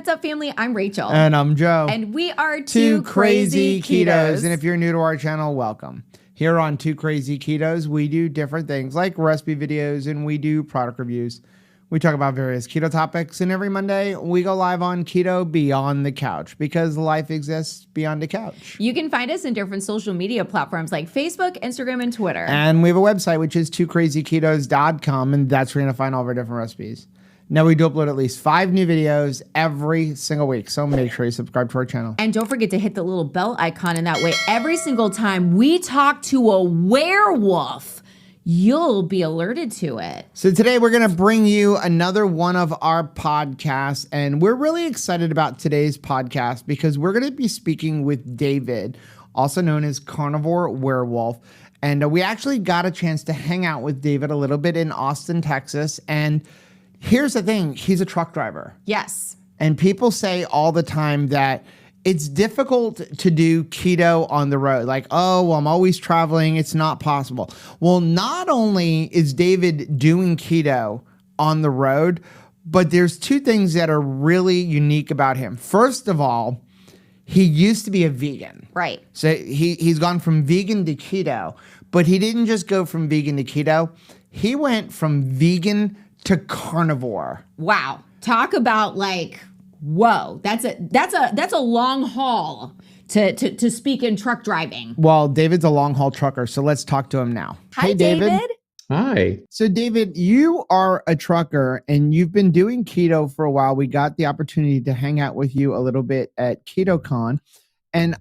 what's up, family? I'm Rachel. And I'm Joe. And we are Two Crazy Ketos. And if you're new to our channel, welcome. Here on Two Crazy Ketos, we do different things like recipe videos and we do product reviews. We talk about various keto topics, and every Monday we go live on Keto Beyond the Couch because life exists beyond the couch. You can find us in different social media platforms like Facebook, Instagram, and Twitter. And we have a website, which is twocrazyketos.com, and that's where you're going to find all of our different recipes. Now, we do upload at least 5 new videos every single week, so make sure you subscribe to our channel. And don't forget to hit the little bell icon, and that way every single time we talk to a werewolf, you'll be alerted to it. So today we're going to bring you another one of our podcasts, and we're really excited about today's podcast because we're going to be speaking with David, also known as Carnivore Werewolf. And we actually got a chance to hang out with David a little bit in Austin, Texas. And here's the thing, he's a truck driver. Yes. And people say all the time that it's difficult to do keto on the road. Like, oh, well, I'm always traveling. It's not possible. Well, not only is David doing keto on the road, but there's 2 things that are really unique about him. First of all, he used to be a vegan. Right. So he's gone from vegan to keto, but he didn't just go from vegan to keto. He went from vegan to carnivore. Wow. Talk about like, whoa, that's a long haul to speak in truck driving. Well, David's a long haul trucker, so let's talk to him now. Hi, hey, David. Hi. So, David, you are a trucker and you've been doing keto for a while. We got the opportunity to hang out with you a little bit at KetoCon. And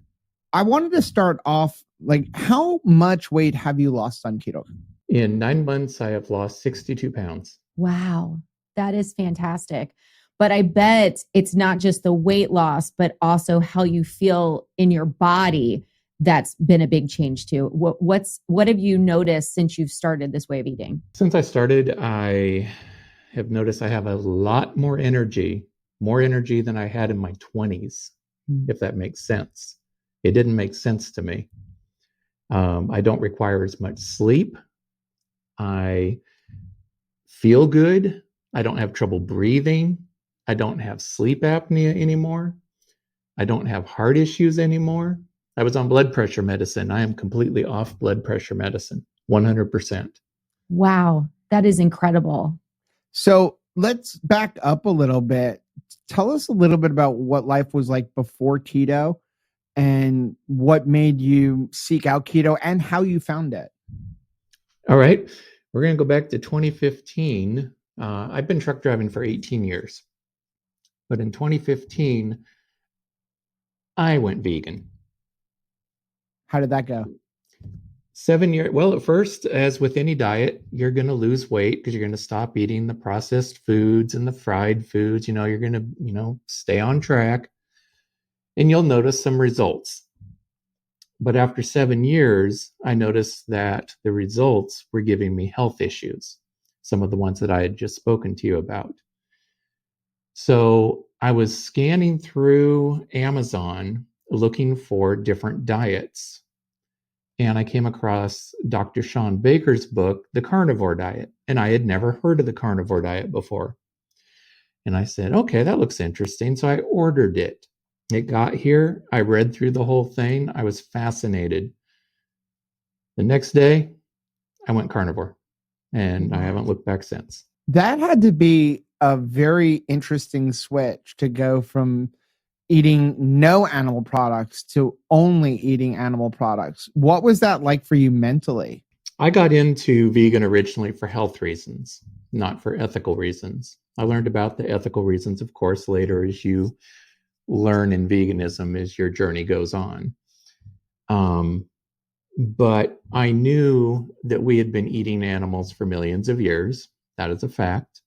I wanted to start off, like, how much weight have you lost on keto? In 9 months, I have lost 62 pounds. Wow, that is fantastic. But I bet it's not just the weight loss, but also how you feel in your body. That's been a big change too. What have you noticed since you've started this way of eating? Since I started, I have noticed I have a lot more energy than I had in my 20s, if that makes sense. It didn't make sense to me. I don't require as much sleep. I feel good. I don't have trouble breathing. I don't have sleep apnea anymore. I don't have heart issues anymore. I was on blood pressure medicine. I am completely off blood pressure medicine, 100%. Wow, that is incredible. So let's back up a little bit. Tell us a little bit about what life was like before keto and what made you seek out keto and how you found it. All right. We're going to go back to 2015. I've been truck driving for 18 years. But in 2015, I went vegan. How did that go? 7 years. Well, at first, as with any diet, you're going to lose weight because you're going to stop eating the processed foods and the fried foods. You're going to, stay on track and you'll notice some results. But after 7 years, I noticed that the results were giving me health issues, some of the ones that I had just spoken to you about. So I was scanning through Amazon looking for different diets. And I came across Dr. Sean Baker's book, The Carnivore Diet. And I had never heard of the carnivore diet before. And I said, okay, that looks interesting. So I ordered it. It got here. I read through the whole thing. I was fascinated. The next day, I went carnivore. And I haven't looked back since. That had to be a very interesting switch to go from eating no animal products to only eating animal products. What was that like for you mentally? I got into vegan originally for health reasons, not for ethical reasons. I learned about the ethical reasons, of course, later as you learn in veganism as your journey goes on. But I knew that we had been eating animals for millions of years. That is a fact.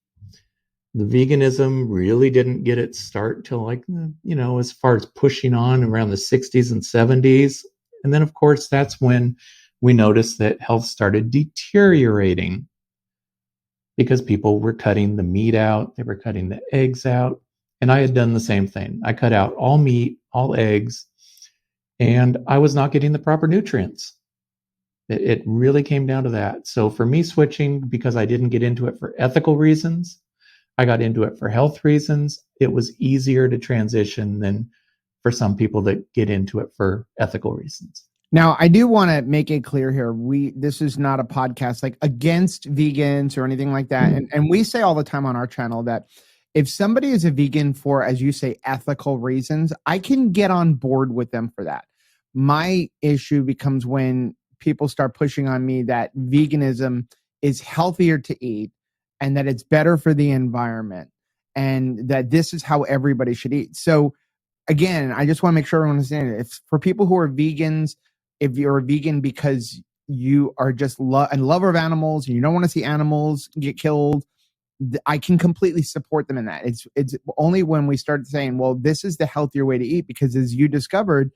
The veganism really didn't get its start till as far as pushing on around the 60s and 70s. And then, of course, that's when we noticed that health started deteriorating because people were cutting the meat out. They were cutting the eggs out. And I had done the same thing. I cut out all meat, all eggs, and I was not getting the proper nutrients. It really came down to that. So for me switching, because I didn't get into it for ethical reasons, I got into it for health reasons. It was easier to transition than for some people that get into it for ethical reasons. Now, I do want to make it clear here. This is not a podcast like against vegans or anything like that. And we say all the time on our channel that if somebody is a vegan for, as you say, ethical reasons, I can get on board with them for that. My issue becomes when people start pushing on me that veganism is healthier to eat and that it's better for the environment and that this is how everybody should eat. So again, I just want to make sure everyone understands it. If for people who are vegans, if you're a vegan because you are just a lover of animals and you don't want to see animals get killed, I can completely support them in that. It's only when we start saying, well, this is the healthier way to eat, because as you discovered,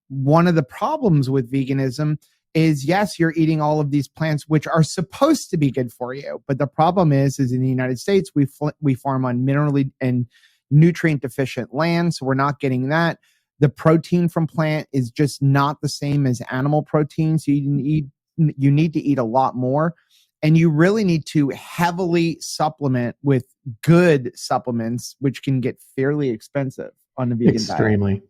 one of the problems with veganism is, yes, you're eating all of these plants, which are supposed to be good for you. But the problem is in the United States, we farm on minerally and nutrient deficient land. So we're not getting that. The protein from plant is just not the same as animal protein. So you need to eat a lot more. And you really need to heavily supplement with good supplements, which can get fairly expensive on the vegan diet. Extremely.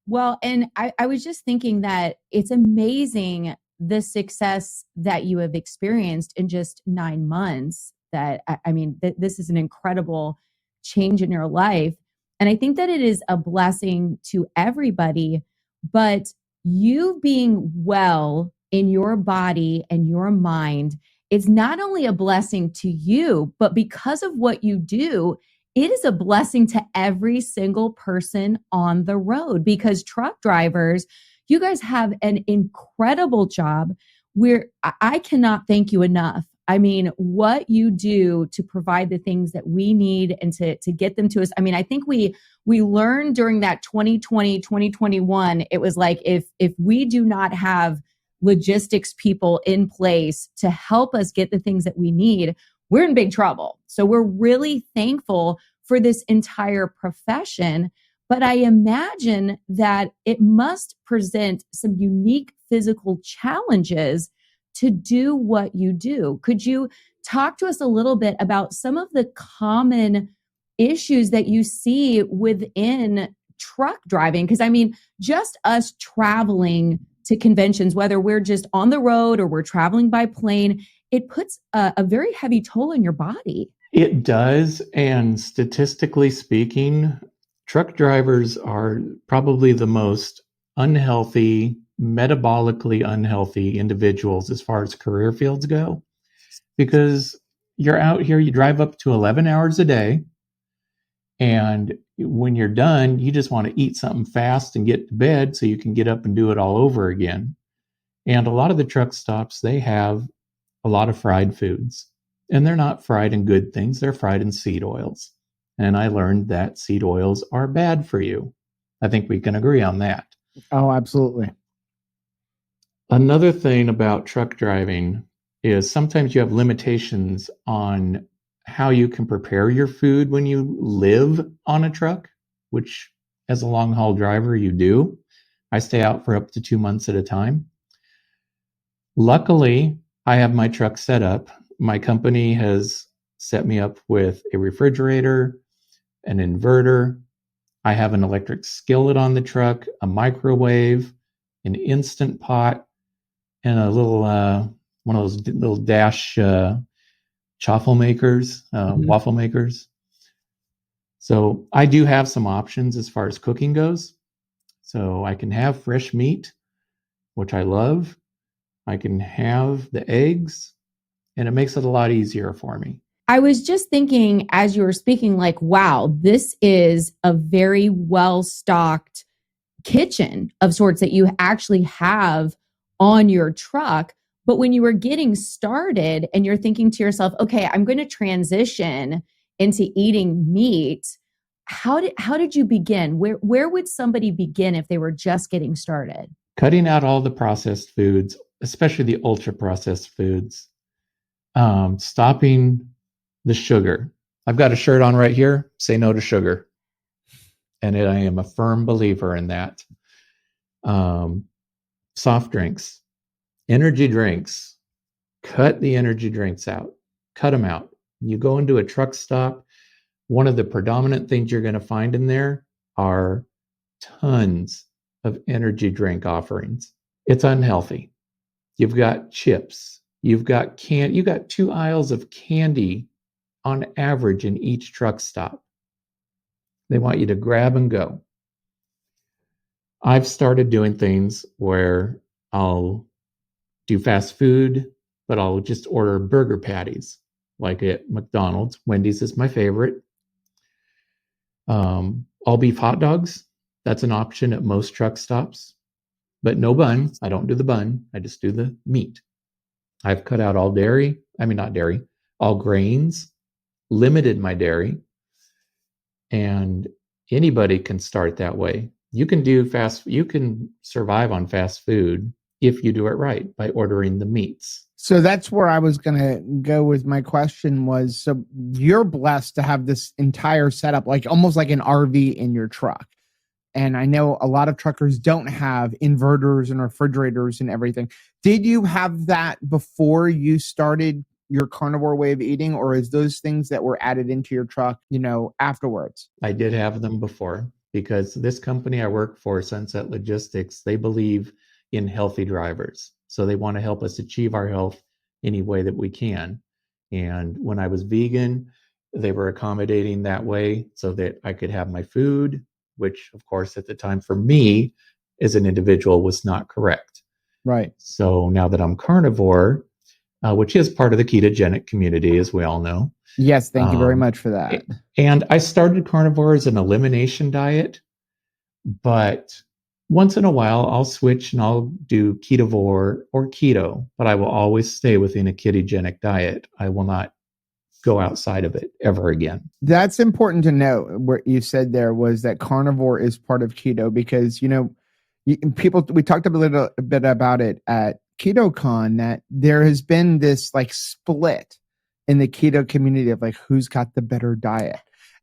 Well, and I was just thinking that it's amazing the success that you have experienced in just 9 months. That, I mean, this is an incredible change in your life. And I think that it is a blessing to everybody, but you being well in your body and your mind, it's not only a blessing to you, but because of what you do, it is a blessing to every single person on the road, because truck drivers, you guys have an incredible job where I cannot thank you enough. I mean, what you do to provide the things that we need and to get them to us. I mean, I think we learned during that 2020, 2021, it was like, if we do not have logistics people in place to help us get the things that we need, we're in big trouble. So we're really thankful for this entire profession. But I imagine that it must present some unique physical challenges to do what you do. Could you talk to us a little bit about some of the common issues that you see within truck driving? Because I mean, just us traveling to conventions, whether we're just on the road or we're traveling by plane, it puts a very heavy toll on your body. It does. And statistically speaking, truck drivers are probably the most unhealthy, metabolically unhealthy individuals as far as career fields go, because you're out here, you drive up to 11 hours a day. And when you're done, you just want to eat something fast and get to bed so you can get up and do it all over again. And a lot of the truck stops, they have a lot of fried foods. And they're not fried in good things, they're fried in seed oils. And I learned that seed oils are bad for you. I think we can agree on that. Oh, absolutely. Another thing about truck driving is sometimes you have limitations on how you can prepare your food when you live on a truck, which as a long haul driver, you do. I stay out for up to 2 months at a time. Luckily, I have my truck set up. My company has set me up with a refrigerator, an inverter. I have an electric skillet on the truck, a microwave, an Instant Pot, and a little one of those little dash chaffle makers, waffle makers. So I do have some options as far as cooking goes. So I can have fresh meat, which I love. I can have the eggs, and it makes it a lot easier for me. I was just thinking as you were speaking, like, wow, this is a very well-stocked kitchen of sorts that you actually have on your truck. But when you were getting started and you're thinking to yourself, okay, I'm going to transition into eating meat, how did you begin? Where would somebody begin if they were just getting started? Cutting out all the processed foods, especially the ultra processed foods. Stopping the sugar. I've got a shirt on right here, say no to sugar. And I am a firm believer in that. Soft drinks, energy drinks, cut the energy drinks out, cut them out. You go into a truck stop, One of the predominant things you're going to find in there are tons of energy drink offerings. It's unhealthy. You've got chips. You've got you got 2 aisles of candy on average in each truck stop. They want you to grab and go. I've started doing things where I'll do fast food, but I'll just order burger patties, like at McDonald's. Wendy's is my favorite. All beef hot dogs. That's an option at most truck stops, but no bun. I don't do the bun. I just do the meat. I've cut out all dairy. I mean, not dairy, all grains, limited my dairy. And anybody can start that way. You can survive on fast food if you do it right by ordering the meats. So that's where I was going to go with my question was, so you're blessed to have this entire setup, like almost like an RV in your truck. And I know a lot of truckers don't have inverters and refrigerators and everything. Did you have that before you started your carnivore way of eating, or is those things that were added into your truck, afterwards? I did have them before, because this company I work for, Sunset Logistics, they believe in healthy drivers. So they want to help us achieve our health any way that we can. And when I was vegan, they were accommodating that way so that I could have my food, which of course at the time for me as an individual was not correct. Right. So now that I'm carnivore, which is part of the ketogenic community, as we all know. Yes, thank you very much for that. And I started carnivore as an elimination diet, but once in a while I'll switch and I'll do ketovore or keto, but I will always stay within a ketogenic diet. I will not go outside of it ever again. That's important to know. What you said there was that carnivore is part of keto, because, we talked a little bit about it at KetoCon, that there has been this like split in the keto community of like who's got the better diet.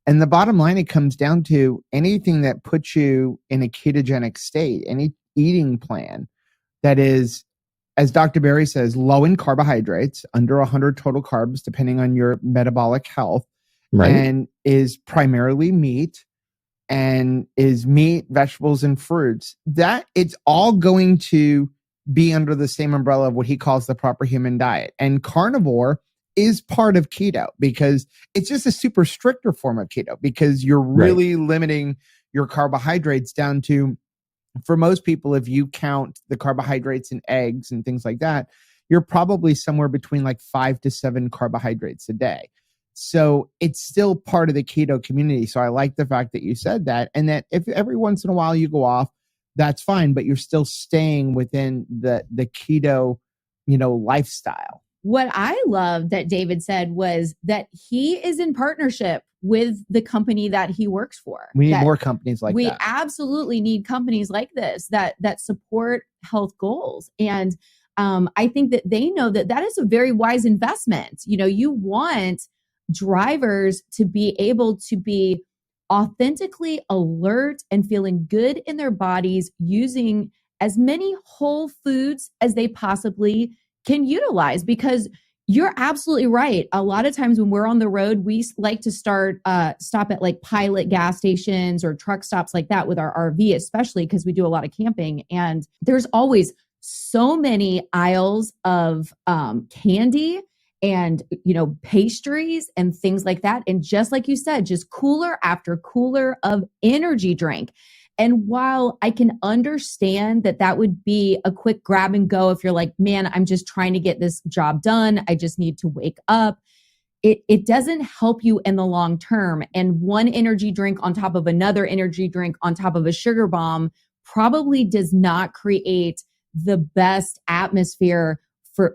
And the bottom line, it comes down to anything that puts you in a ketogenic state, any eating plan that is, as Dr. Berry says, low in carbohydrates, under 100 total carbs, depending on your metabolic health, Right. and is primarily meat, and is meat, vegetables, and fruits, that it's all going to be under the same umbrella of what he calls the proper human diet. And carnivore is part of keto, because it's just a super stricter form of keto, because you're really limiting your carbohydrates down to, for most people, if you count the carbohydrates in eggs and things like that, you're probably somewhere between like 5 to 7 carbohydrates a day. So it's still part of the keto community. So I like the fact that you said that, and that if every once in a while you go off, that's fine, but you're still staying within the keto, lifestyle. What I love that David said was that he is in partnership with the company that he works for. We need more companies like that. We absolutely need companies like this that support health goals. And I think that they know that that is a very wise investment. You want drivers to be able to be authentically alert and feeling good in their bodies, using as many whole foods as they possibly can utilize, because you're absolutely right. A lot of times when we're on the road, we like to stop at like pilot gas stations or truck stops like that with our RV, especially because we do a lot of camping. And there's always so many aisles of candy and, pastries and things like that. And just like you said, just cooler after cooler of energy drink. And while I can understand that that would be a quick grab and go if you're like, man, I'm just trying to get this job done, I just need to wake up, it doesn't help you in the long term. And one energy drink on top of another energy drink on top of a sugar bomb probably does not create the best atmosphere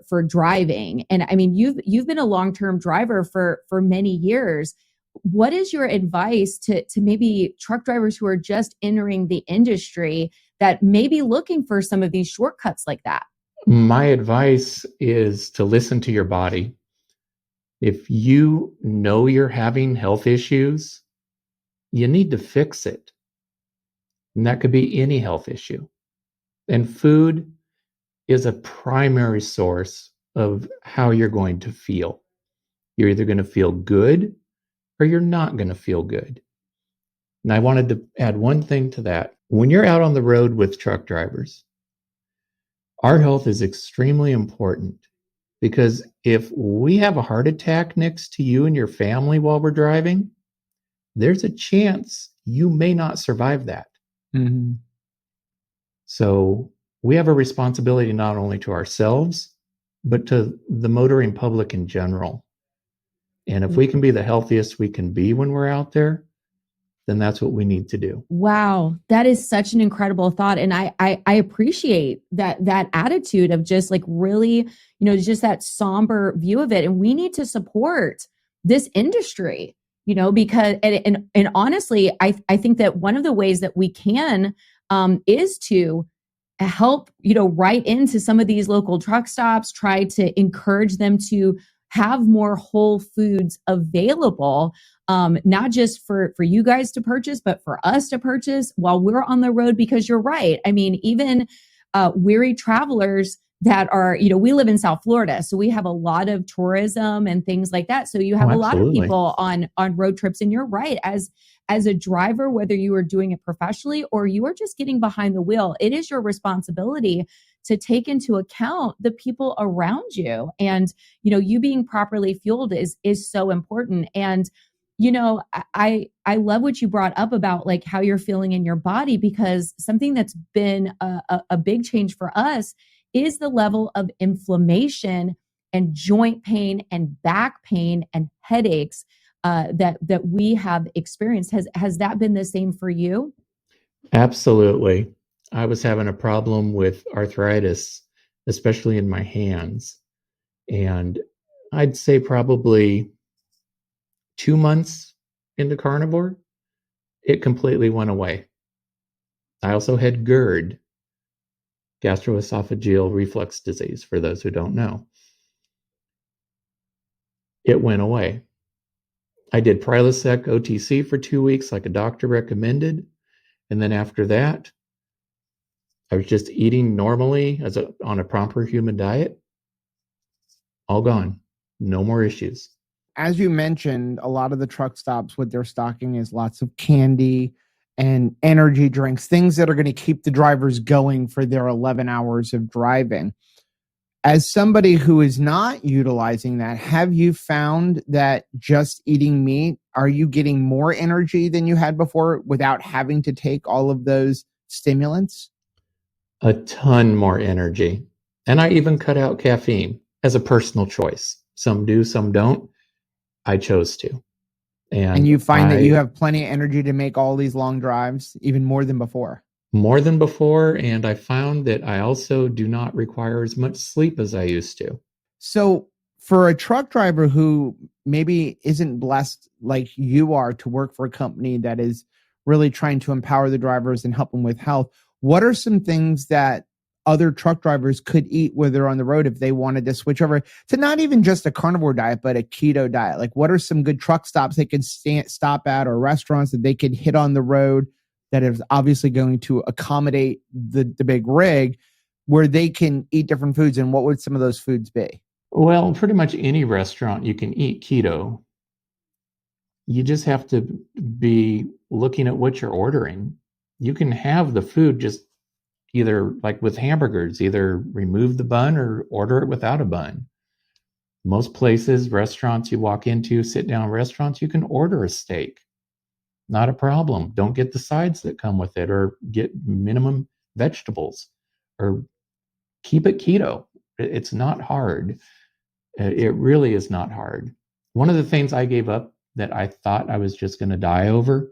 for driving. And I mean, you've been a long-term driver for many years. What is your advice to maybe truck drivers who are just entering the industry that may be looking for some of these shortcuts like that? My advice is to listen to your body. If you know you're having health issues, you need to fix it. And that could be any health issue. And food is a primary source of how you're going to feel. You're either going to feel good or you're not going to feel good. And I wanted to add one thing to that. When you're out on the road with truck drivers, our health is extremely important, because if we have a heart attack next to you and your family while we're driving, there's a chance you may not survive that. Mm-hmm. So we have a responsibility not only to ourselves, but to the motoring public in general. And if we can be the healthiest we can be when we're out there, then that's what we need to do. Wow, that is such an incredible thought, and I appreciate that attitude of just like really, just that somber view of it. And we need to support this industry, because and honestly, I think that one of the ways that we can is to help, write into some of these local truck stops, try to encourage them to have more whole foods available, not just for you guys to purchase, but for us to purchase while we're on the road. Because you're right. I mean, even weary travelers that are, we live in South Florida, so we have a lot of tourism and things like that. So you have a lot of people on road trips, and you're right. As a driver, whether you are doing it professionally or you are just getting behind the wheel, it is your responsibility to take into account the people around you. And, you being properly fueled is so important. And, I love what you brought up about like how you're feeling in your body, because something that's been a big change for us is the level of inflammation and joint pain and back pain and headaches that we have experienced. Has that been the same for you? Absolutely. I was having a problem with arthritis, especially in my hands. And I'd say probably 2 months into carnivore, it completely went away. I also had GERD, gastroesophageal reflux disease, for those who don't know. It went away. I did Prilosec OTC for 2 weeks, like a doctor recommended. And then after that, I was just eating normally on a proper human diet. All gone. No more issues. As you mentioned, a lot of the truck stops, what they're stocking is lots of candy and energy drinks, things that are going to keep the drivers going for their 11 hours of driving. As somebody who is not utilizing that, have you found that just eating meat, are you getting more energy than you had before without having to take all of those stimulants? A ton more energy. And I even cut out caffeine as a personal choice. Some do, some don't. I chose to. And you find that you have plenty of energy to make all these long drives, even more than before. More than before. And I found that I also do not require as much sleep as I used to. So for a truck driver who maybe isn't blessed like you are to work for a company that is really trying to empower the drivers and help them with health, what are some things that other truck drivers could eat where they're on the road if they wanted to switch over to not even just a carnivore diet, but a keto diet? Like, what are some good truck stops they could stop at, or restaurants that they could hit on the road that is obviously going to accommodate the big rig, where they can eat different foods? And what would some of those foods be? Well, pretty much any restaurant you can eat keto. You just have to be looking at what you're ordering. You can have the food just either, like with hamburgers, either remove the bun or order it without a bun. Most places, restaurants you walk into, sit down restaurants, you can order a steak. Not a problem. Don't get the sides that come with it, or get minimum vegetables, or keep it keto. It's not hard. It really is not hard. One of the things I gave up that I thought I was just going to die over,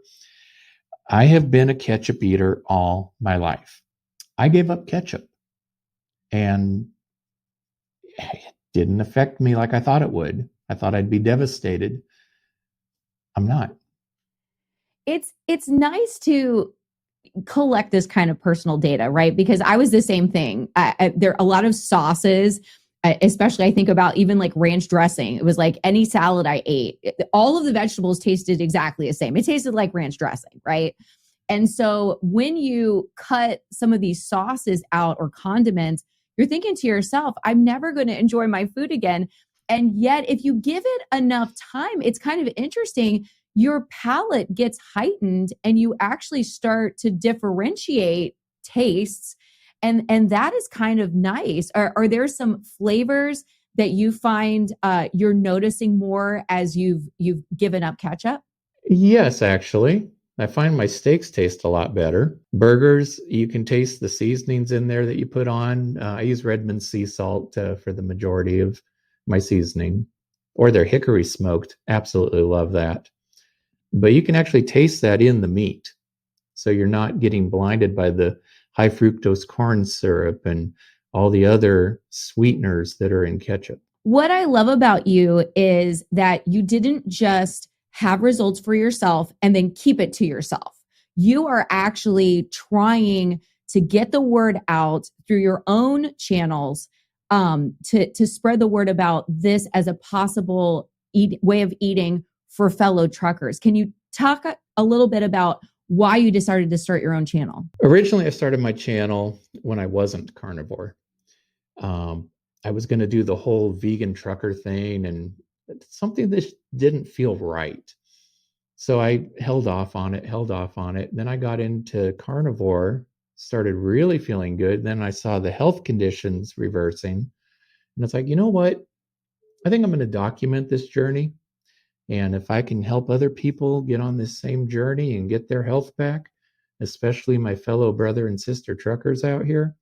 I have been a ketchup eater all my life. I gave up ketchup, and it didn't affect me like I thought it would. I thought I'd be devastated. I'm not. It's nice to collect this kind of personal data, right? Because I was the same thing. There are a lot of sauces, especially I think about even like ranch dressing. It was like any salad I ate, all of the vegetables tasted exactly the same. It tasted like ranch dressing, right? And so when you cut some of these sauces out or condiments, you're thinking to yourself, I'm never going to enjoy my food again. And yet, if you give it enough time, it's kind of interesting. your palate gets heightened and you actually start to differentiate tastes. And that is kind of nice. Are there some flavors that you find you're noticing more as you've given up ketchup? Yes, actually. I find my steaks taste a lot better. Burgers, you can taste the seasonings in there that you put on. I use Redmond sea salt for the majority of my seasoning, or their hickory smoked. Absolutely love that. But you can actually taste that in the meat. So you're not getting blinded by the high fructose corn syrup and all the other sweeteners that are in ketchup. What I love about you is that you didn't just have results for yourself and then keep it to yourself. You are actually trying to get the word out through your own channels, to spread the word about this as a possible way of eating for fellow truckers. Can you talk a little bit about why you decided to start your own channel? Originally, I started my channel when I wasn't carnivore. I was going to do the whole vegan trucker thing, and something that didn't feel right. So I held off on it. Then I got into carnivore, started really feeling good. Then I saw the health conditions reversing. And it's like, you know what? I think I'm going to document this journey. And if I can help other people get on this same journey and get their health back, especially my fellow brother and sister truckers out here,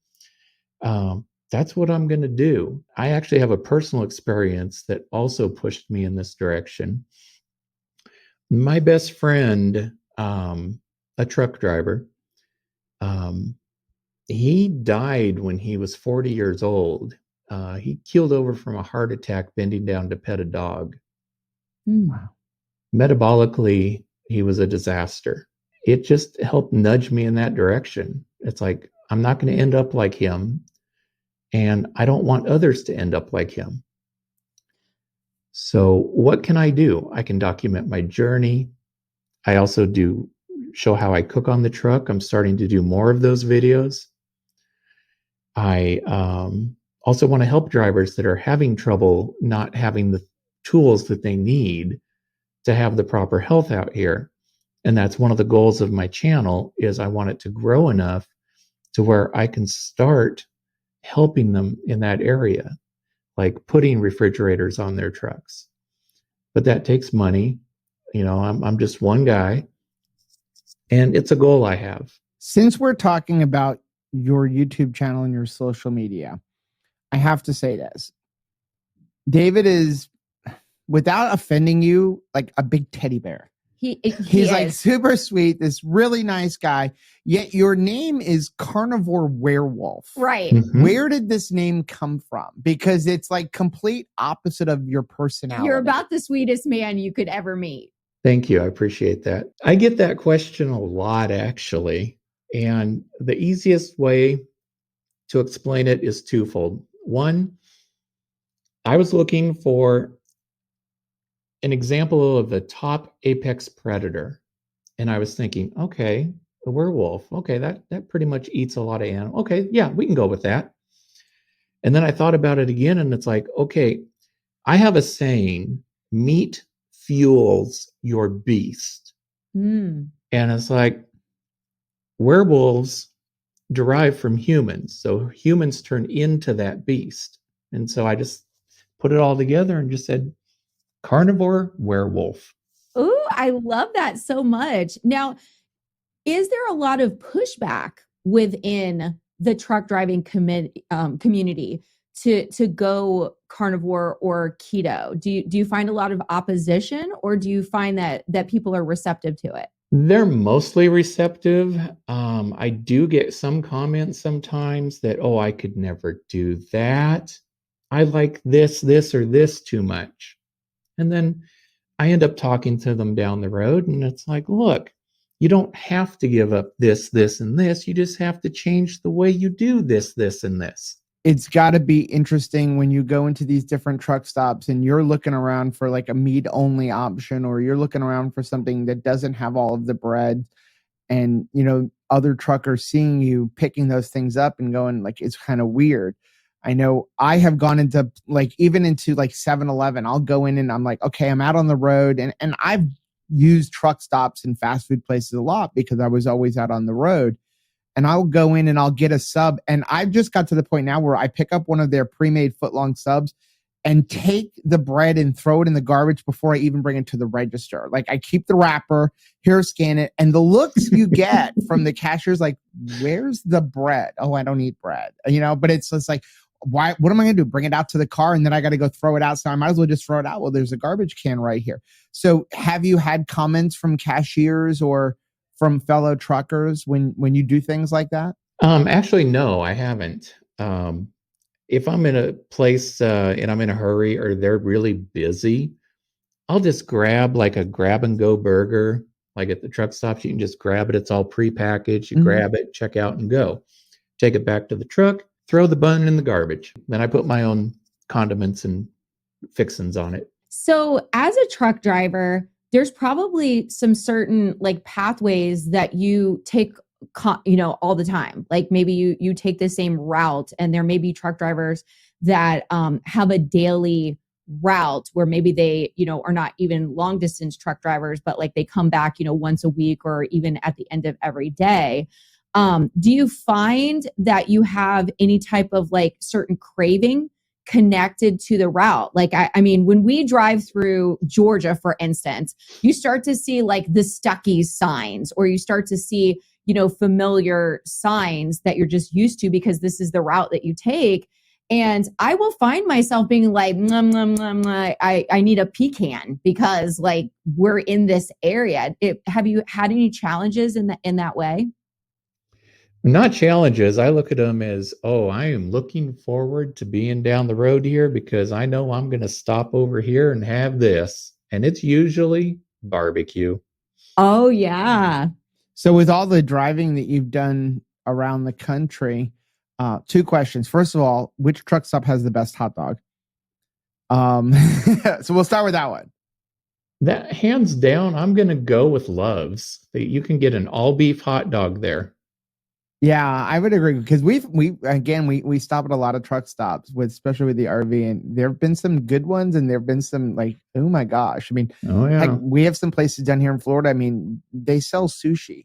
that's what I'm going to do. I actually have a personal experience that also pushed me in this direction. My best friend, a truck driver, he died when he was 40 years old. He keeled over from a heart attack bending down to pet a dog. Wow. Metabolically, he was a disaster. It just helped nudge me in that direction. It's like, I'm not going to end up like him, and I don't want others to end up like him. So what can I do? I can document my journey. I also show how I cook on the truck. I'm starting to do more of those videos. I also want to help drivers that are having trouble not having the tools that they need to have the proper health out here. And that's one of the goals of my channel, is I want it to grow enough to where I can start helping them in that area, like putting refrigerators on their trucks. But that takes money. You know, I'm just one guy, and it's a goal I have. Since we're talking about your YouTube channel and your social media, I have to say this. David is, without offending you, like a big teddy bear. He's like super sweet, this really nice guy, yet your name is Carnivore Werewolf. Right. Mhm. Where did this name come from? Because it's like complete opposite of your personality. You're about the sweetest man you could ever meet. Thank you. I appreciate that. I get that question a lot, actually. And the easiest way to explain it is twofold. One, I was looking for an example of the top apex predator. And I was thinking, okay, a werewolf. Okay, that pretty much eats a lot of animals. Okay, yeah, we can go with that. And then I thought about it again, and it's like, okay, I have a saying, meat fuels your beast. Mm. And it's like, werewolves derive from humans. So humans turn into that beast. And so I just put it all together and just said, carnivore werewolf. Ooh, I love that so much. Now, is there a lot of pushback within the truck driving community to go carnivore or keto? Do you find a lot of opposition, or do you find that people are receptive to it? They're mostly receptive. I do get some comments sometimes that, oh, I could never do that. I like this, or this too much. And then I end up talking to them down the road, and it's like, look, you don't have to give up this, and this. You just have to change the way you do this, and this. It's got to be interesting when you go into these different truck stops and you're looking around for like a meat only option, or you're looking around for something that doesn't have all of the bread, and you know, other truckers seeing you picking those things up and going like, it's kind of weird. I know I have gone into like, even into like 7-Eleven, I'll go in and I'm like, okay, I'm out on the road, and I've use truck stops and fast food places a lot because I was always out on the road. And I'll go in and I'll get a sub. And I've just got to the point now where I pick up one of their pre-made foot-long subs and take the bread and throw it in the garbage before I even bring it to the register. Like I keep the wrapper, here, scan it. And the looks you get from the cashiers, like, where's the bread? Oh, I don't eat bread, but it's just like, why, what am I going to do? Bring it out to the car and then I got to go throw it out. So I might as well just throw it out. Well, there's a garbage can right here. So have you had comments from cashiers or from fellow truckers when you do things like that? Actually, no, I haven't. If I'm in a place and I'm in a hurry or they're really busy, I'll just grab like a grab and go burger. Like at the truck stops, you can just grab it. It's all prepackaged. You grab it, check out and go. Take it back to the truck, throw the bun in the garbage. Then I put my own condiments and fixins on it. So as a truck driver, there's probably some certain like pathways that you take all the time. Like maybe you take the same route, and there may be truck drivers that have a daily route where maybe they are not even long distance truck drivers, but like they come back once a week or even at the end of every day. Do you find that you have any type of like certain craving connected to the route? Like, I mean, when we drive through Georgia, for instance, you start to see like the Stuckey's signs, or you start to see familiar signs that you're just used to because this is the route that you take. And I will find myself being like, I need a pecan because like we're in this area. Have you had any challenges in that way? Not challenges. I look at them as, oh, I am looking forward to being down the road here because I know I'm going to stop over here and have this. And it's usually barbecue. Oh, yeah. So with all the driving that you've done around the country, two questions. First of all, which truck stop has the best hot dog? So we'll start with that one. That hands down, I'm going to go with Love's. You can get an all beef hot dog there. Yeah, I would agree because we stop at a lot of truck stops especially with the RV, and there have been some good ones and there have been some like, oh my gosh. I mean, like, we have some places down here in Florida. I mean, they sell sushi.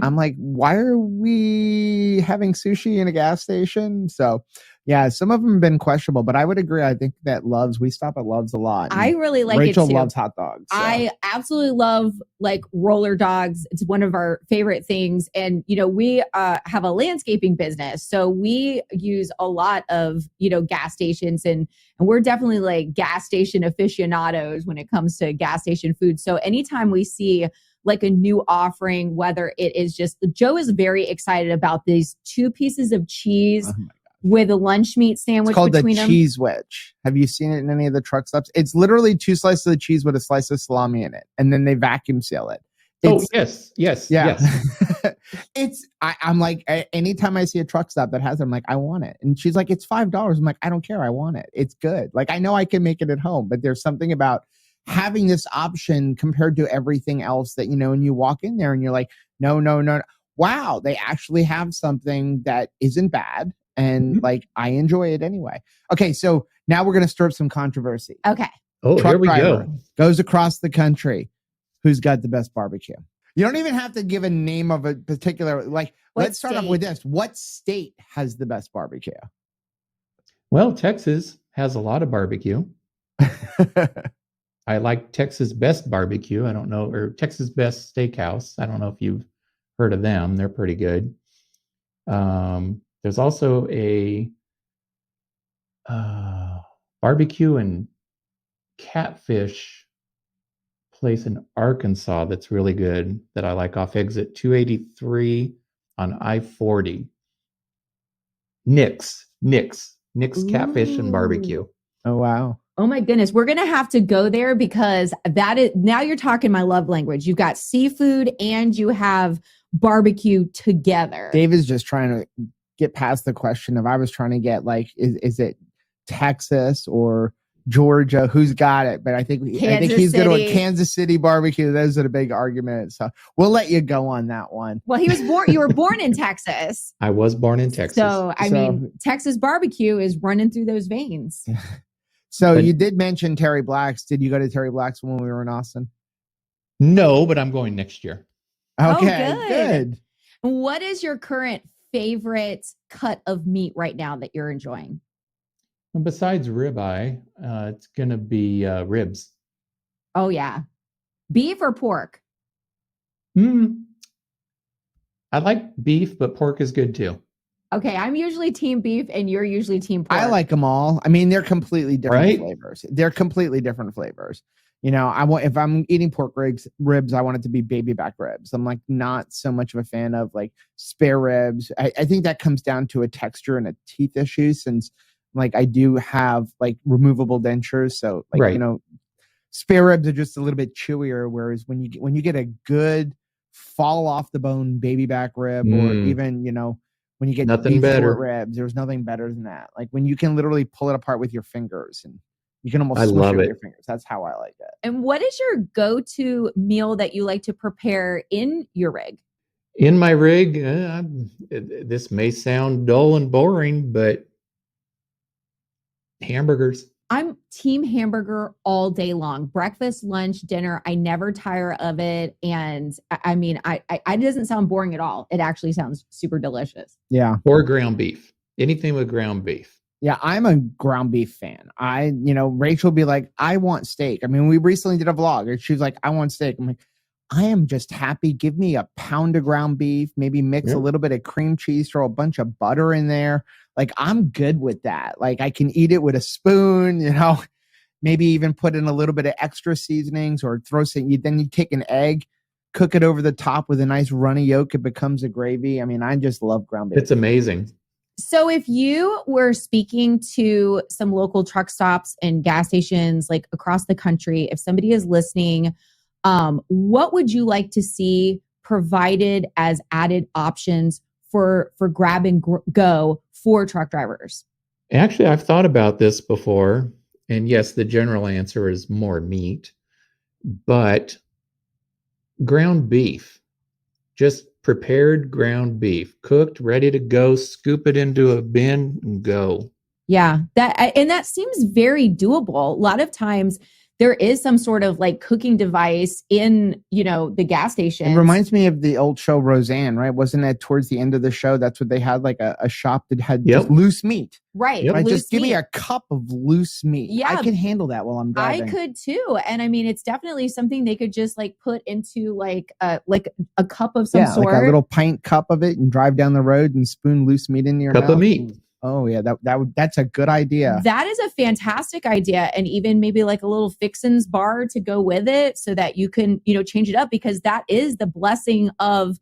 I'm like, why are we having sushi in a gas station? So yeah, some of them have been questionable, but I would agree. I think that we stop at Love's a lot. I really like Rachel it too. loves hot dogs. So. I absolutely love like roller dogs. It's one of our favorite things. And, we have a landscaping business. So we use a lot of, gas stations and we're definitely like gas station aficionados when it comes to gas station food. So anytime we see like a new offering, whether it is just, Joe is very excited about these 2 pieces of cheese with a lunch meat sandwich. It's called between the them. cheese wedge. Have you seen it in any of the truck stops? It's literally 2 slices of cheese with a slice of salami in it, and then they vacuum seal it. Yes. I'm like, anytime I see a truck stop that has it, I'm like, I want it. And she's like, it's $5. I'm like, I don't care. I want it. It's good. Like, I know I can make it at home, but there's something about having this option compared to everything else that, and you walk in there and you're like, no. Wow, they actually have something that isn't bad. And like, I enjoy it anyway. Okay, so now we're going to stir up some controversy. Okay. Oh, Truck here we driver go. Goes across the country. Who's got the best barbecue? You don't even have to give a name of a particular, like, let's start off with this. What state has the best barbecue? Well, Texas has a lot of barbecue. I like Texas Best Barbecue. I don't know, or Texas Best Steakhouse. I don't know if you've heard of them. They're pretty good. There's also a barbecue and catfish place in Arkansas that's really good that I like off exit 283 on I-40. Nick's Catfish and Barbecue. Oh, wow. Oh my goodness. We're going to have to go there because now you're talking my love language. You've got seafood and you have barbecue together. Dave is just trying to get past the question of, I was trying to get like, is it Texas or Georgia? Who's got it? But I think he's good with Kansas City barbecue. Those are the big arguments. So we'll let you go on that one. Well, you were born in Texas. I was born in Texas. So, I mean, Texas barbecue is running through those veins. So you did mention Terry Black's. Did you go to Terry Black's when we were in Austin? No, but I'm going next year. Okay, good. good. What is your current favorite cut of meat right now that you're enjoying? And besides ribeye, it's going to be ribs. Oh, yeah. Beef or pork? Mm, I like beef, but pork is good too. Okay, I'm usually team beef and you're usually team pork. I like them all. I mean, they're completely different Right? flavors. They're completely different flavors. You know, I want if I'm eating pork ribs, I want it to be baby back ribs. I'm like not so much of a fan of like spare ribs. I think that comes down to a texture and a teeth issue since like I do have like removable dentures. So like, you Right. know, spare ribs are just a little bit chewier. Whereas when you get a good fall off the bone baby back rib, or even, you know, when you get Nothing beef short better. ribs, there's nothing better than that. Like when you can literally pull it apart with your fingers and you can I almost smush love it with it. your fingers. That's how I like it. And what is your go-to meal that you like to prepare in your rig? In my rig, this may sound dull and boring, but hamburgers. I'm team hamburger all day long. Breakfast, lunch, dinner. I never tire of it. And I mean, it doesn't sound boring at all. It actually sounds super delicious. Yeah. Or ground beef. Anything with ground beef. Yeah, I'm a ground beef fan. Rachel will be like, I want steak. I mean, we recently did a vlog and she's like, I want steak. I'm like, I am just happy. Give me a pound of ground beef, maybe mix a little bit of cream cheese, throw a bunch of butter in there. Like, I'm good with that. Like, I can eat it with a spoon, you know, maybe even put in a little bit of extra seasonings or throw some. Then you take an egg, cook it over the top with a nice runny yolk. It becomes a gravy. I mean, I just love ground beef. It's amazing. So if you were speaking to some local truck stops and gas stations like across the country, if somebody is listening, what would you like to see provided as added options for grab and go for truck drivers? Actually, I've thought about this before. And yes, the general answer is more meat, but ground beef, just prepared ground beef, cooked, ready to go, scoop it into a bin and go. Yeah, that seems very doable. A lot of times there is some sort of like cooking device in, the gas station. It reminds me of the old show Roseanne, right? Wasn't that towards the end of the show? That's what they had, like a shop that had just loose meat. Right. Right? Just give me a cup of loose meat. Yeah. I can handle that while I'm driving. I could too. And I mean, it's definitely something they could just like put into like a cup of some sort. Like a little pint cup of it and drive down the road and spoon loose meat into your mouth. Cup of meat. Oh yeah, that's a good idea. That is a fantastic idea. And even maybe like a little fixins bar to go with it so that you can, change it up, because that is the blessing of,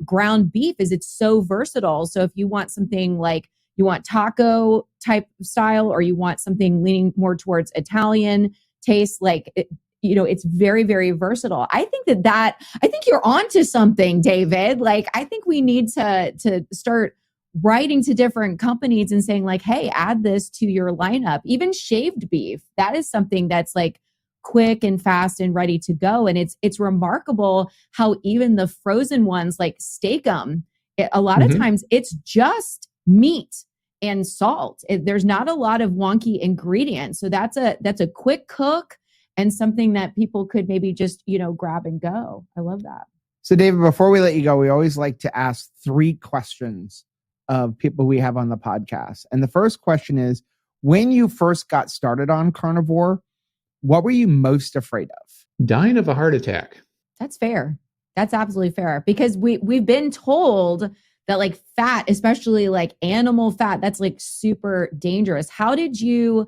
ground beef is it's so versatile. So if you want something like you want taco type style, or you want something leaning more towards Italian taste, like it's very, very versatile. I think I think you're onto something, David. Like, I think we need to start writing to different companies and saying like, hey, add this to your lineup. Even shaved beef, that is something that's like quick and fast and ready to go. And it's remarkable how even the frozen ones like Steak-umm, a lot of times it's just meat and salt. There's not a lot of wonky ingredients. So that's a quick cook and something that people could maybe just, grab and go. I love that. So David, before we let you go, we always like to ask 3 questions of people we have on the podcast. And the first question is, when you first got started on Carnivore, what were you most afraid of? Dying of a heart attack. That's fair. That's absolutely fair, because we've been told that like fat, especially like animal fat, that's like super dangerous. How did you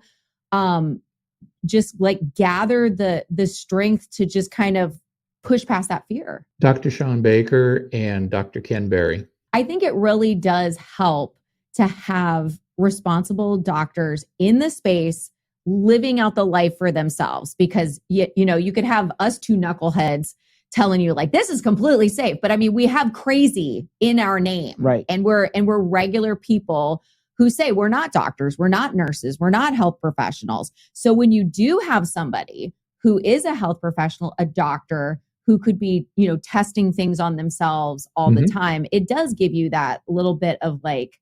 just like gather the strength to just kind of push past that fear? Dr. Sean Baker and Dr. Ken Berry. I think it really does help to have responsible doctors in the space living out the life for themselves, because you could have us 2 knuckleheads telling you like this is completely safe, but I mean, we have crazy in our name, right? And we're regular people who say we're not doctors, we're not nurses, we're not health professionals. So when you do have somebody who is a health professional, a doctor who could be, testing things on themselves all the time, it does give you that little bit of like,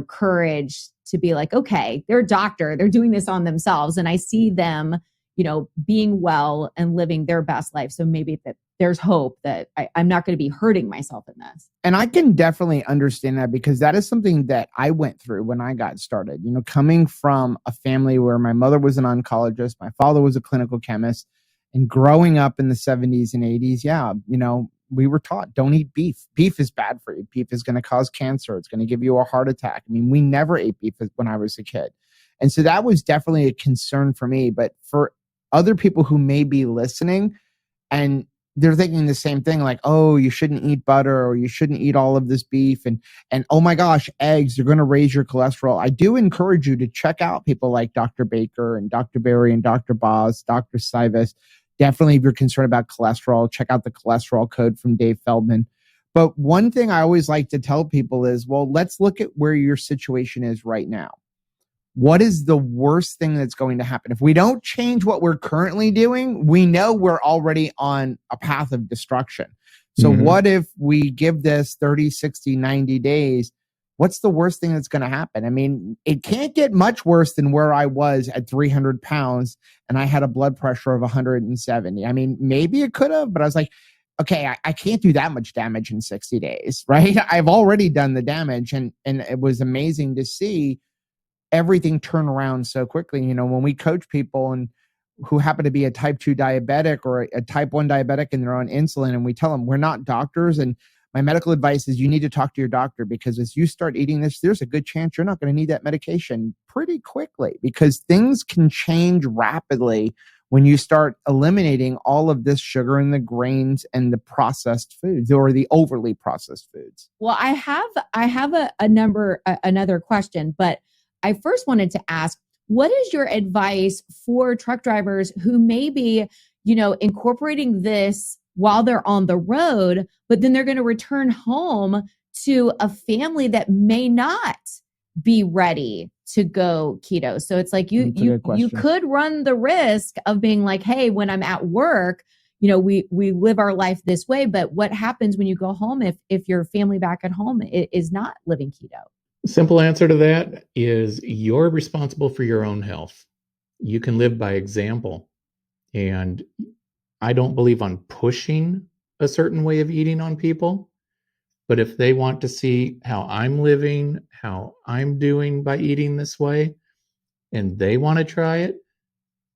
courage to be like, okay, they're a doctor, they're doing this on themselves. And I see them, being well and living their best life. So maybe that there's hope that I'm not going to be hurting myself in this. And I can definitely understand that, because that is something that I went through when I got started. Coming from a family where my mother was an oncologist, my father was a clinical chemist, and growing up in the 70s and 80s, we were taught, don't eat beef. Beef is bad for you. Beef is going to cause cancer. It's going to give you a heart attack. I mean, we never ate beef when I was a kid. And so that was definitely a concern for me. But for other people who may be listening and they're thinking the same thing, like, oh, you shouldn't eat butter, or you shouldn't eat all of this beef. And oh my gosh, eggs, they're going to raise your cholesterol. I do encourage you to check out people like Dr. Baker and Dr. Berry and Dr. Boz, Dr. Sivas. Definitely, if you're concerned about cholesterol, check out the cholesterol code from Dave Feldman. But one thing I always like to tell people is, well, let's look at where your situation is right now. What is the worst thing that's going to happen? If we don't change what we're currently doing, we know we're already on a path of destruction. So what if we give this 30, 60, 90 days? What's the worst thing that's going to happen? I mean, it can't get much worse than where I was at 300 pounds and I had a blood pressure of 170. I mean, maybe it could have, but I was like, okay, I can't do that much damage in 60 days, right? I've already done the damage. And it was amazing to see everything turn around so quickly. When we coach people and who happen to be a type 2 diabetic or a type 1 diabetic and they're on insulin, and we tell them we're not doctors, and my medical advice is you need to talk to your doctor, because as you start eating this, there's a good chance you're not going to need that medication pretty quickly, because things can change rapidly when you start eliminating all of this sugar and the grains and the processed foods, or the overly processed foods. Well, I have another question, but I first wanted to ask, what is your advice for truck drivers who may be, incorporating this while they're on the road, but then they're going to return home to a family that may not be ready to go keto? So it's like you could run the risk of being like, hey, when I'm at work, we live our life this way, but what happens when you go home if your family back at home is not living keto? Simple answer to that is you're responsible for your own health. You can live by example. And I don't believe on pushing a certain way of eating on people. But if they want to see how I'm living, how I'm doing by eating this way, and they want to try it,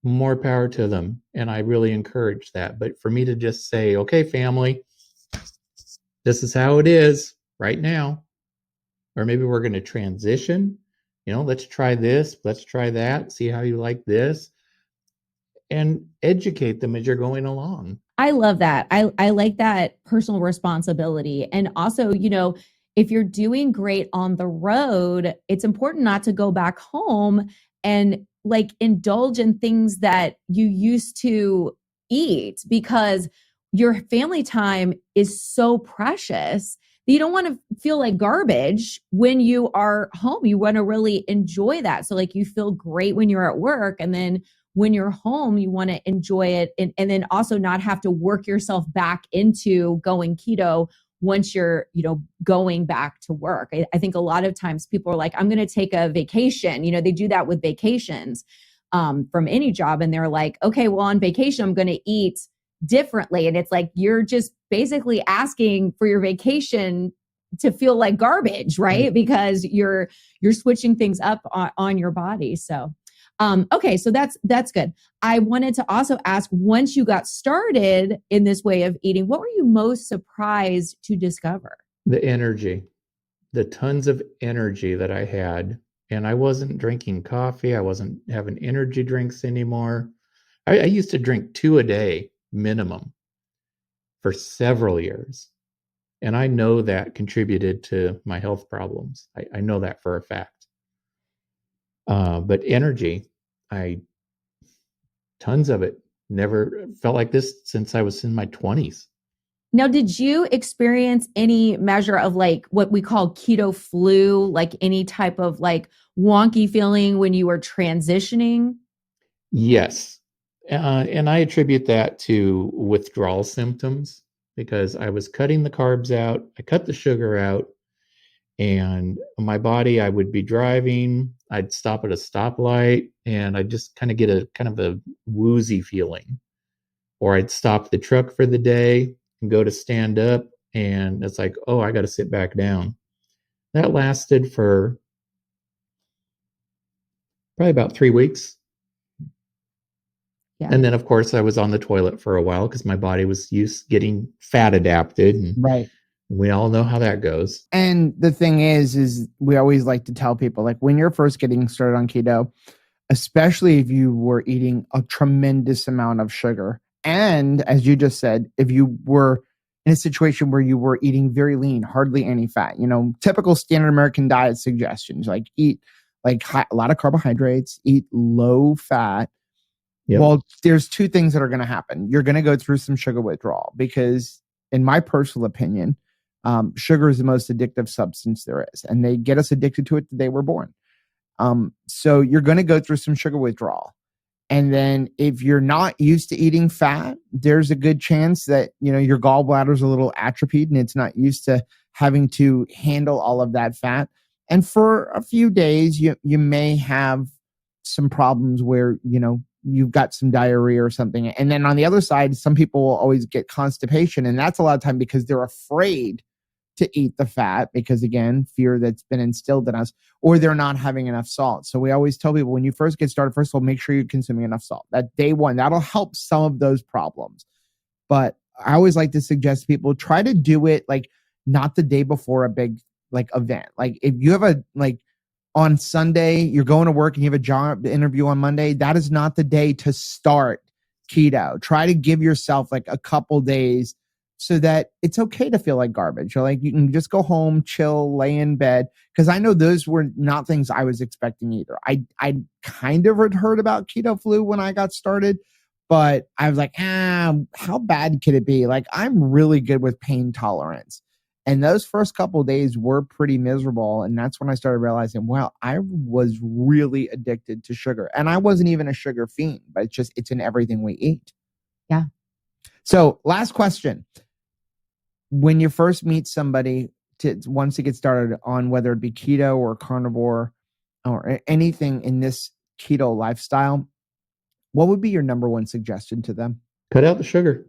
more power to them. And I really encourage that. But for me to just say, okay, family, this is how it is right now. Or maybe we're going to transition, let's try this, let's try that, see how you like this, and educate them as you're going along. I love that. I like that personal responsibility. And also, if you're doing great on the road, it's important not to go back home and like indulge in things that you used to eat, because your family time is so precious. You don't want to feel like garbage when you are home. You want to really enjoy that. So like you feel great when you're at work, and then when you're home, you want to enjoy it, and then also not have to work yourself back into going keto once you're, going back to work. I think a lot of times people are like, I'm going to take a vacation. They do that with vacations from any job. And they're like, okay, well, on vacation, I'm going to eat differently. And it's like, you're just basically asking for your vacation to feel like garbage, right? Because you're switching things up on your body. So, okay. So that's good. I wanted to also ask, once you got started in this way of eating, what were you most surprised to discover? The energy, the tons of energy that I had. And I wasn't drinking coffee. I wasn't having energy drinks anymore. I used to drink 2 a day minimum for several years. And I know that contributed to my health problems. I know that for a fact. But energy, tons of it. Never felt like this since I was in my 20s. Now, did you experience any measure of like what we call keto flu, like any type of like wonky feeling when you were transitioning? Yes. And I attribute that to withdrawal symptoms, because I was cutting the carbs out, I cut the sugar out, And my body, I would be driving, I'd stop at a stoplight, and I'd just kind of get a kind of a woozy feeling. Or I'd stop the truck for the day and go to stand up, and it's like, oh, I got to sit back down. That lasted for probably about 3 weeks. Yeah. And then, of course, I was on the toilet for a while because my body was used getting fat adapted. And Right. we all know how that goes. And the thing is we always like to tell people, like, when you're first getting started on keto, especially if you were eating a tremendous amount of sugar, and as you just said, if you were in a situation where you were eating very lean, hardly any fat, typical standard American diet suggestions, like eat like a lot of carbohydrates, eat low fat. Yep. Well, there's two things that are going to happen. You're going to go through some sugar withdrawal because, in my personal opinion, sugar is the most addictive substance there is, and they get us addicted to it the day we're born. So you're going to go through some sugar withdrawal. And then if you're not used to eating fat, there's a good chance that, your gallbladder is a little atrophied and it's not used to having to handle all of that fat. And for a few days, you may have some problems where, you've got some diarrhea or something. And then on the other side, some people will always get constipation. And that's a lot of time because they're afraid to eat the fat because, again, fear that's been instilled in us, or they're not having enough salt. So we always tell people when you first get started, first of all, make sure you're consuming enough salt. That day one, that'll help some of those problems. But I always like to suggest people try to do it like not the day before a big like event. Like if you have on Sunday, you're going to work and you have a job interview on Monday, that is not the day to start keto. Try to give yourself like a couple days so that it's okay to feel like garbage. Or like you can just go home, chill, lay in bed. Because I know those were not things I was expecting either. I kind of had heard about keto flu when I got started, but I was like, how bad could it be? Like, I'm really good with pain tolerance. And those first couple of days were pretty miserable. And that's when I started realizing, wow, I was really addicted to sugar. And I wasn't even a sugar fiend, but it's in everything we eat. Yeah. So last question. When you first meet somebody once to get started on whether it be keto or carnivore or anything in this keto lifestyle, what would be your number one suggestion to them? Cut out the sugar.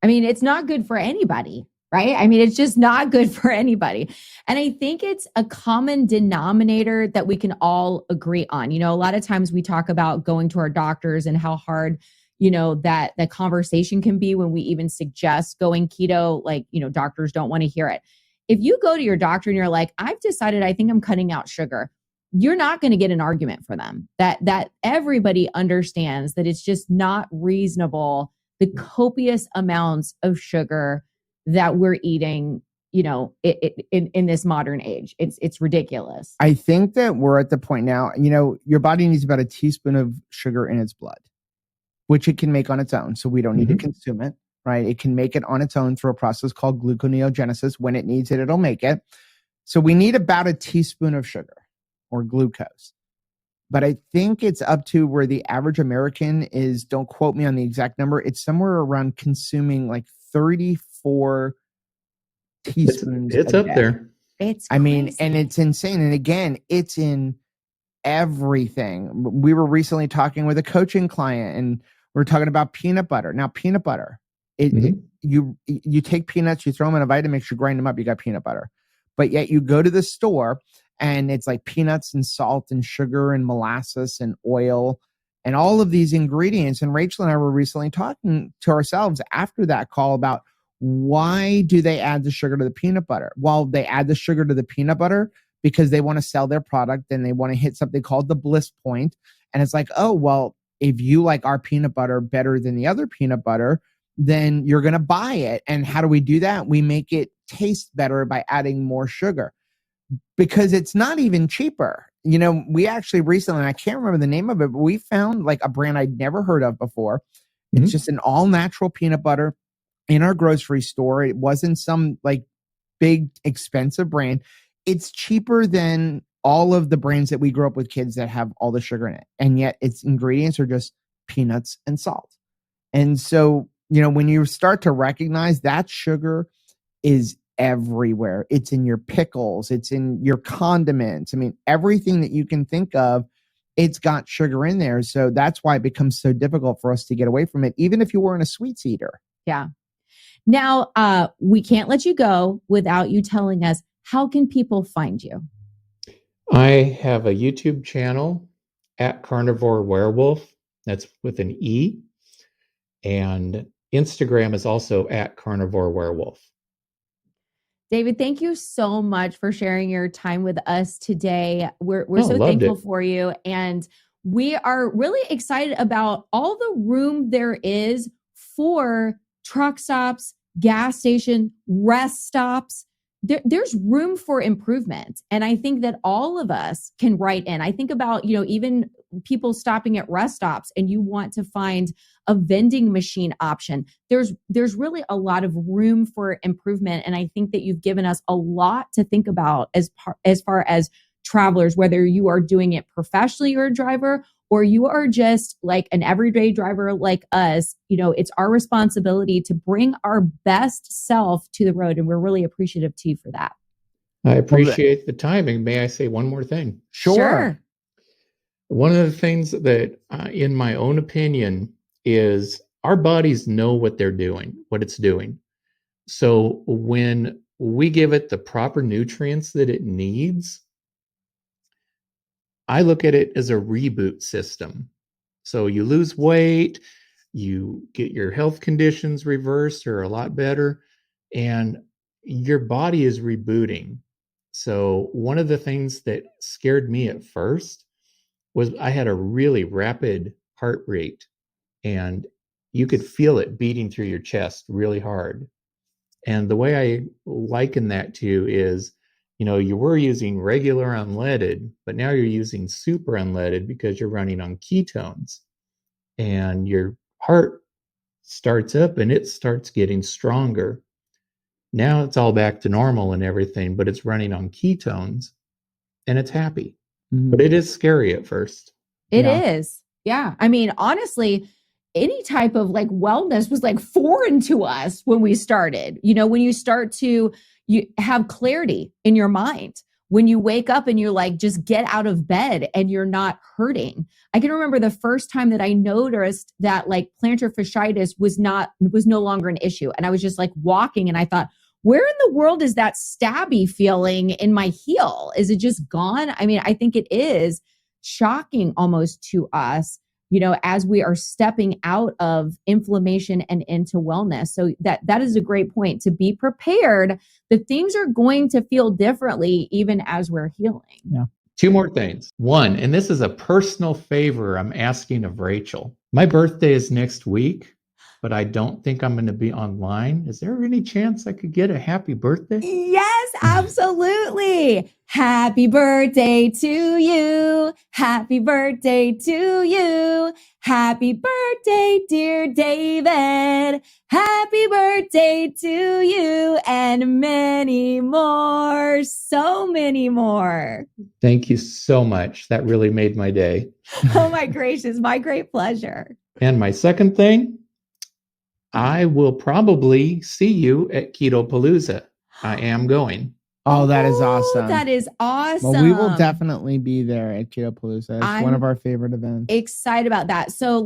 I mean, it's not good for anybody, right? I mean, it's just not good for anybody. And I think it's a common denominator that we can all agree on. A lot of times we talk about going to our doctors and how hard, that conversation can be when we even suggest going keto. Like, doctors don't want to hear it. If you go to your doctor and you're like, I've decided I think I'm cutting out sugar, you're not going to get an argument for them. That everybody understands that it's just not reasonable, the copious amounts of sugar that we're eating, in this modern age. It's ridiculous. I think that we're at the point now, your body needs about a teaspoon of sugar in its blood, which it can make on its own. So we don't need to consume it, right? It can make it on its own through a process called gluconeogenesis. When it needs it, it'll make it. So we need about a teaspoon of sugar or glucose. But I think it's up to where the average American is, don't quote me on the exact number, it's somewhere around consuming like 34 teaspoons. It's up there. It's I mean, crazy. and it's insane. And again, it's in everything. We were recently talking with a coaching client and we're talking about peanut butter. Now, peanut butter, you take peanuts, you throw them in a Vitamix, you grind them up, you got peanut butter. But yet you go to the store and it's like peanuts and salt and sugar and molasses and oil and all of these ingredients. And Rachel and I were recently talking to ourselves after that call about why do they add the sugar to the peanut butter? Well, they add the sugar to the peanut butter because they want to sell their product and they want to hit something called the bliss point. And it's like, oh, well, if you like our peanut butter better than the other peanut butter, then you're going to buy it. And how do we do that? We make it taste better by adding more sugar because it's not even cheaper. We actually recently, and I can't remember the name of it, but we found like a brand I'd never heard of before. It's just an all natural peanut butter in our grocery store. It wasn't some like big expensive brand. It's cheaper than all of the brands that we grew up with kids that have all the sugar in it. And yet its ingredients are just peanuts and salt. And so, when you start to recognize that sugar is everywhere. It's in your pickles, it's in your condiments. I mean, everything that you can think of, it's got sugar in there. So that's why it becomes so difficult for us to get away from it, even if you weren't a sweets eater. Yeah. Now, we can't let you go without you telling us, how can people find you? I have a YouTube channel at Carnivore Werewolf. That's with an E. And Instagram is also at Carnivore Werewolf. David, thank you so much for sharing your time with us today. We're so loved thankful it. for you. And we are really excited about all the room there is for truck stops, gas station, rest stops. There's room for improvement. And I think that all of us can write in. I think about, even people stopping at rest stops and you want to find a vending machine option. There's really a lot of room for improvement. And I think that you've given us a lot to think about as far as travelers, whether you are doing it professionally, you're a driver, or you are just like an everyday driver like us. It's our responsibility to bring our best self to the road. And we're really appreciative to you for that. I appreciate the timing. May I say one more thing? Sure. One of the things that, in my own opinion, is our bodies know what they're doing, what it's doing. So when we give it the proper nutrients that it needs, I look at it as a reboot system. So you lose weight, you get your health conditions reversed or a lot better, and your body is rebooting. So one of the things that scared me at first was I had a really rapid heart rate, and you could feel it beating through your chest really hard. And the way I liken that to is, you were using regular unleaded, but now you're using super unleaded because you're running on ketones. And your heart starts up and it starts getting stronger. Now it's all back to normal and everything, but it's running on ketones and it's happy. Mm-hmm. But it is scary at first. It is. Yeah. I mean, honestly, any type of like wellness was like foreign to us when we started. When you start to you have clarity in your mind, when you wake up and you're like, just get out of bed and you're not hurting. I can remember the first time that I noticed that like plantar fasciitis was no longer an issue. And I was just like walking and I thought, where in the world is that stabby feeling in my heel? Is it just gone? I mean, I think it is shocking almost to us, as we are stepping out of inflammation and into wellness. So that is a great point, to be prepared that things are going to feel differently even as we're healing. Yeah. Two more things. One, and this is a personal favor I'm asking of Rachel. My birthday is next week, but I don't think I'm going to be online. Is there any chance I could get a happy birthday? Yes, absolutely. Happy birthday to you. Happy birthday to you. Happy birthday, dear David. Happy birthday to you and many more. So many more. Thank you so much. That really made my day. Oh my gracious, my great pleasure. And my second thing, I will probably see you at Keto Palooza. I am going. Oh, that is awesome. That is awesome. Well, we will definitely be there at Keto Palooza. It's one of our favorite events. Excited about that. So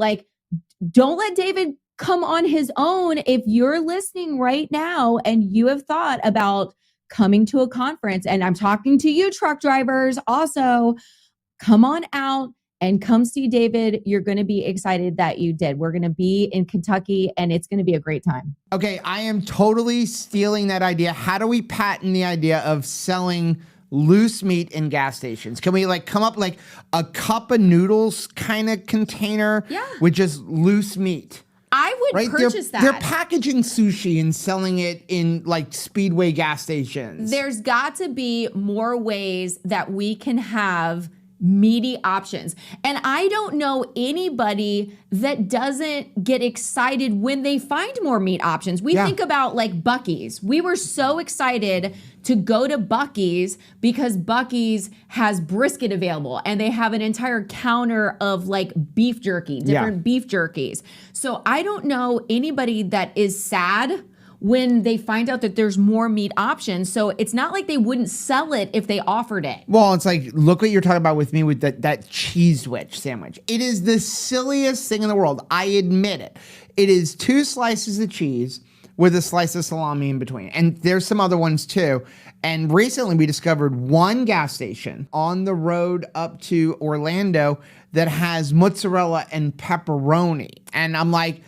don't let David come on his own. If you're listening right now and you have thought about coming to a conference, and I'm talking to you truck drivers also, come on out and come see David. You're going to be excited that you did. We're going to be in Kentucky and it's going to be a great time. Okay, I am totally stealing that idea. How do we patent the idea of selling loose meat in gas stations? Can we come up like a cup of noodles kind of container with just loose meat? I would purchase that. They're packaging sushi and selling it in Speedway gas stations. There's got to be more ways that we can have meaty options. And I don't know anybody that doesn't get excited when they find more meat options. We think about Buc-ee's. We were so excited to go to Buc-ee's because Buc-ee's has brisket available and they have an entire counter of beef jerky, different beef jerkies. So I don't know anybody that is sad when they find out that there's more meat options. So it's not like they wouldn't sell it if they offered it. Well, it's like, look what you're talking about with me with that cheese wedge sandwich. It is the silliest thing in the world. I admit it. It is 2 slices of cheese with a slice of salami in between. And there's some other ones too. And recently we discovered one gas station on the road up to Orlando that has mozzarella and pepperoni. And I'm like,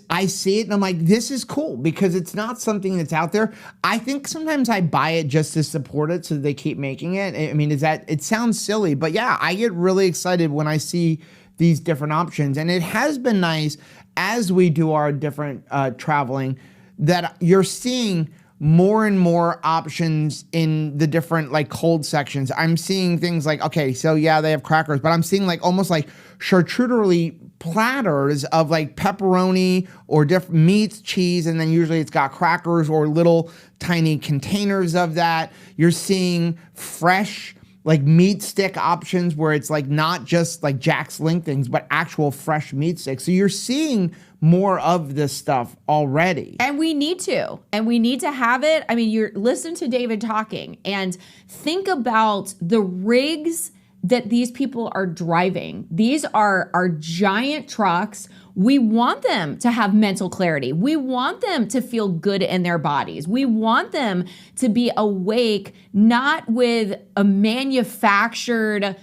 I see it and I'm like, this is cool because it's not something that's out there. I think sometimes I buy it just to support it so they keep making it. I mean, it sounds silly, but yeah, I get really excited when I see these different options. And it has been nice as we do our different traveling that you're seeing more and more options in the different like cold sections. I'm seeing things like, okay, so yeah, they have crackers, but I'm seeing like almost like charcuterie platters of like pepperoni or different meats, cheese, and then usually it's got crackers or little tiny containers of that. You're seeing fresh like meat stick options where it's like not just like Jack's Link things, but actual fresh meat sticks. So you're seeing more of this stuff already. And we need to. And we need to have it. I mean, listen to David talking and think about the rigs that these people are driving. These are giant trucks. We want them to have mental clarity. We want them to feel good in their bodies. We want them to be awake, not with a manufactured,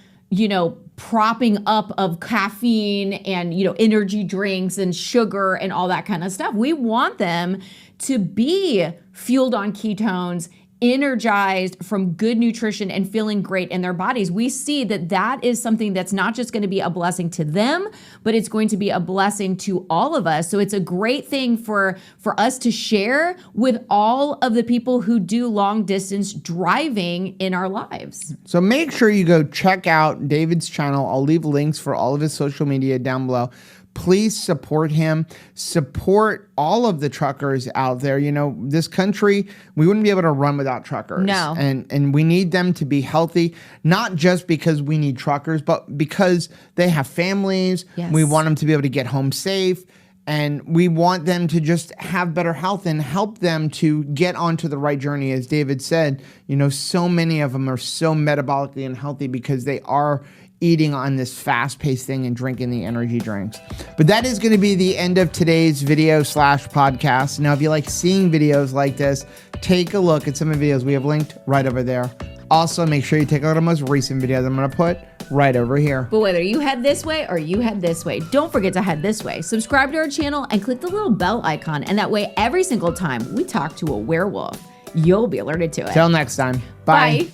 propping up of caffeine and, energy drinks and sugar and all that kind of stuff. We want them to be fueled on ketones, energized from good nutrition and feeling great in their bodies. We see that is something that's not just going to be a blessing to them, but it's going to be a blessing to all of us. So it's a great thing for us to share with all of the people who do long distance driving in our lives. So make sure you go check out David's channel. I'll leave links for all of his social media down below. Please support him, support all of the truckers out there. This country, we wouldn't be able to run without truckers. No. And we need them to be healthy, not just because we need truckers, but because they have families. Yes. We want them to be able to get home safe. And we want them to just have better health and help them to get onto the right journey. As David said, so many of them are so metabolically unhealthy because they are eating on this fast-paced thing and drinking the energy drinks. But that is going to be the end of today's video / podcast. Now, if you like seeing videos like this, take a look at some of the videos we have linked right over there. Also, make sure you take a look at the most recent videos I'm going to put right over here. But whether you head this way or you head this way, don't forget to head this way. Subscribe to our channel and click the little bell icon. And that way, every single time we talk to a werewolf, you'll be alerted to it. Till next time. Bye.